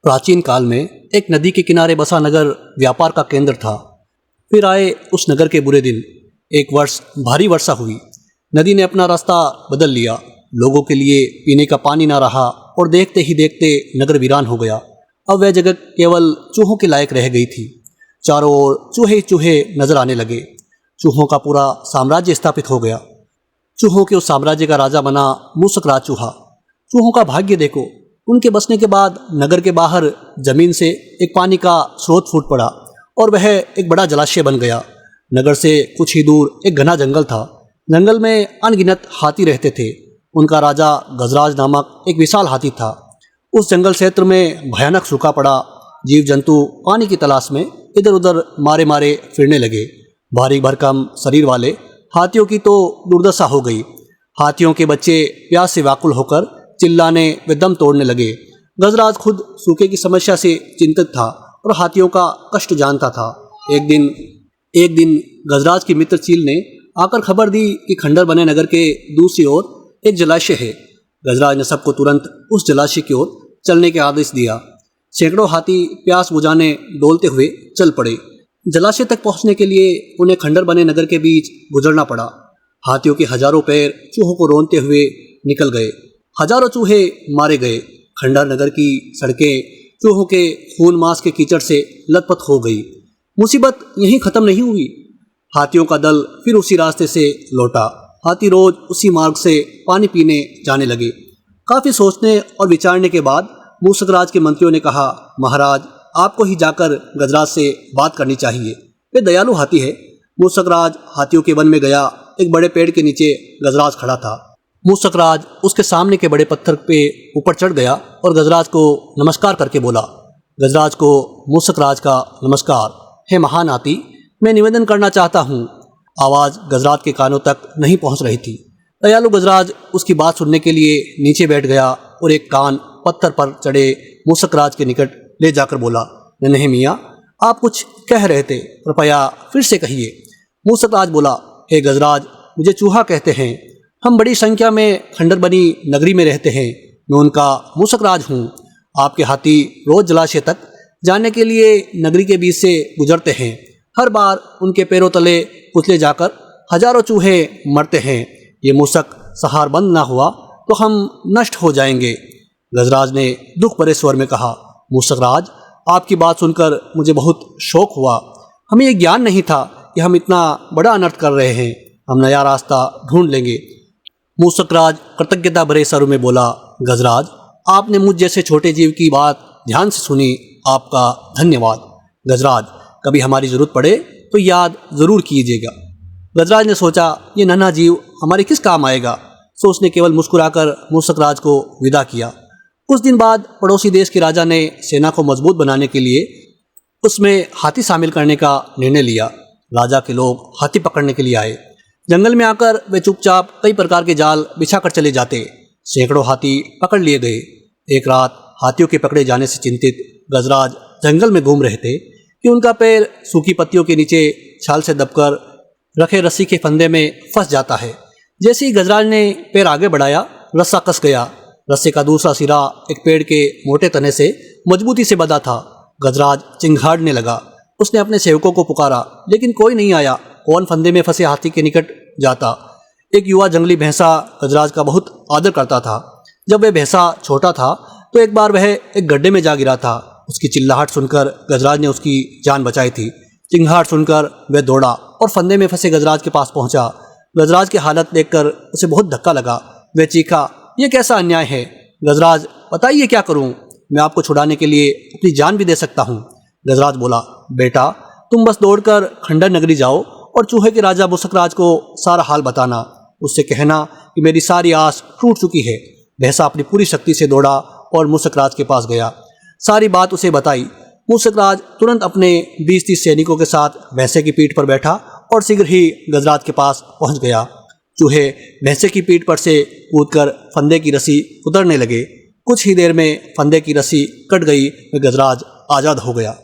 प्राचीन काल में एक नदी के किनारे बसा नगर व्यापार का केंद्र था। फिर आए उस नगर के बुरे दिन। एक वर्ष भारी वर्षा हुई। नदी ने अपना रास्ता बदल लिया। लोगों के लिए पीने का पानी ना रहा और देखते ही देखते नगर वीरान हो गया। अब वह जगह केवल चूहों के लायक रह गई थी। चारों ओर चूहे ही चूहे नजर आने लगे। चूहों का पूरा साम्राज्य स्थापित हो गया। चूहों के उस साम्राज्य का राजा बना मूसक राज चूहा। चूहों का भाग्य देखो, उनके बसने के बाद नगर के बाहर जमीन से एक पानी का स्रोत फूट पड़ा और वह एक बड़ा जलाशय बन गया। नगर से कुछ ही दूर एक घना जंगल था। जंगल में अनगिनत हाथी रहते थे। उनका राजा गजराज नामक एक विशाल हाथी था। उस जंगल क्षेत्र में भयानक सूखा पड़ा। जीव जंतु पानी की तलाश में इधर उधर मारे मारे फिरने लगे। भारी भरकम शरीर वाले हाथियों की तो दुर्दशा हो गई। हाथियों के बच्चे प्यास से व्याकुल होकर चिल्लाने व दम तोड़ने लगे। गजराज खुद सूखे की समस्या से चिंतित था और हाथियों का कष्ट जानता था। एक दिन गजराज के मित्र चील ने आकर खबर दी कि खंडर बने नगर के दूसरी ओर एक जलाशय है। गजराज ने सबको तुरंत उस जलाशय की ओर चलने का आदेश दिया। सैकड़ों हाथी प्यास बुझाने डोलते हुए चल पड़े। जलाशय तक पहुंचने के लिए उन्हें खंडर बने नगर के बीच गुजरना पड़ा। हाथियों के हजारों पैर चूहों को रोनते हुए निकल गए। हजारों चूहे मारे गए। खंडर नगर की सड़कें चूहों के खून मांस के कीचड़ से लथपथ हो गई। मुसीबत यहीं खत्म नहीं हुई। हाथियों का दल फिर उसी रास्ते से लौटा। हाथी रोज उसी मार्ग से पानी पीने जाने लगे। काफी सोचने और विचारने के बाद मूसक राज के मंत्रियों ने कहा, महाराज, आपको ही जाकर गजराज से बात करनी चाहिए। वे दयालु हाथी है। मूसक राज हाथियों के वन में गया। एक बड़े पेड़ के नीचे गजराज खड़ा था। मूसक राज उसके सामने के बड़े पत्थर पे ऊपर चढ़ गया और गजराज को नमस्कार करके बोला। गजराज को मूसक राज का नमस्कार। हे महान हाथी, मैं निवेदन करना चाहता हूँ। आवाज़ गजराज के कानों तक नहीं पहुँच रही थी। दयालु गजराज उसकी बात सुनने के लिए नीचे बैठ गया और एक कान पत्थर पर चढ़े मूसक राज के निकट ले जाकर बोला, नहीं मियाँ, आप कुछ कह रहे थे, कृपया फिर से कहिए। मूसक राज बोला, हे गजराज, मुझे चूहा कहते हैं। हम बड़ी संख्या में खंडर बनी नगरी में रहते हैं। मैं उनका मूसक राज हूँ। आपके हाथी रोज जलाशय तक जाने के लिए नगरी के बीच से गुजरते हैं। हर बार उनके पैरों तले कुचले जाकर हजारों चूहे मरते हैं। ये मूसक सहार बंद ना हुआ तो हम नष्ट हो जाएंगे। गजराज ने दुख भरे स्वर में कहा, मूसक राज, आपकी बात सुनकर मुझे बहुत शौक हुआ। हमें ये ज्ञान नहीं था कि हम इतना बड़ा अनर्थ कर रहे हैं। हम नया रास्ता ढूंढ लेंगे। मूसक राज कृतज्ञता भरे स्वर में बोला, गजराज, आपने मुझ जैसे छोटे जीव की बात ध्यान से सुनी, आपका धन्यवाद। गजराज, कभी हमारी जरूरत पड़े तो याद जरूर कीजिएगा। गजराज ने सोचा, ये नन्हा जीव हमारे किस काम आएगा। सो उसने केवल मुस्कुराकर मूसक राज को विदा किया। कुछ दिन बाद पड़ोसी देश के राजा ने सेना को मजबूत बनाने के लिए उसमें हाथी शामिल करने का निर्णय लिया। राजा के लोग हाथी पकड़ने के लिए आए। जंगल में आकर वे चुपचाप कई प्रकार के जाल बिछाकर चले जाते। सैकड़ों हाथी पकड़ लिए गए। एक रात हाथियों के पकड़े जाने से चिंतित गजराज जंगल में घूम रहे थे कि उनका पैर सूखी पत्तियों के नीचे छाल से दबकर रखे रस्सी के फंदे में फंस जाता है। जैसे ही गजराज ने पैर आगे बढ़ाया, रस्सा कस गया। रस्से का दूसरा सिरा एक पेड़ के मोटे तने से मजबूती से बंधा था। गजराज चिंघाड़ने लगा। उसने अपने सेवकों को पुकारा, लेकिन कोई नहीं आया। कौन फंदे में फंसे हाथी के निकट जाता। एक युवा जंगली भैंसा गजराज का बहुत आदर करता था। जब वह भैंसा छोटा था तो एक बार वह एक गड्ढे में जा गिरा था। उसकी चिल्लाहट सुनकर गजराज ने उसकी जान बचाई थी। चिंगाहट सुनकर वह दौड़ा और फंदे में फंसे गजराज के पास पहुंचा। गजराज की हालत देखकर उसे बहुत धक्का लगा। वह चीखा, यह कैसा अन्याय है। गजराज, बताइए क्या करूं। मैं आपको छुड़ाने के लिए अपनी जान भी दे सकता हूं। गजराज बोला, बेटा, तुम बस दौड़कर खंडर नगरी जाओ और चूहे के राजा मूसक राज को सारा हाल बताना। उससे कहना कि मेरी सारी आस टूट चुकी है। भैंसा अपनी पूरी शक्ति से दौड़ा और मूसक राज के पास गया। सारी बात उसे बताई। मूसक राज तुरंत अपने 20-30 सैनिकों के साथ भैंसे की पीठ पर बैठा और शीघ्र ही गजराज के पास पहुंच गया। चूहे भैंसे की पीठ पर से कूदकर फंदे की रस्सी उतरने लगे। कुछ ही देर में फंदे की रस्सी कट गई व गजराज आज़ाद हो गया।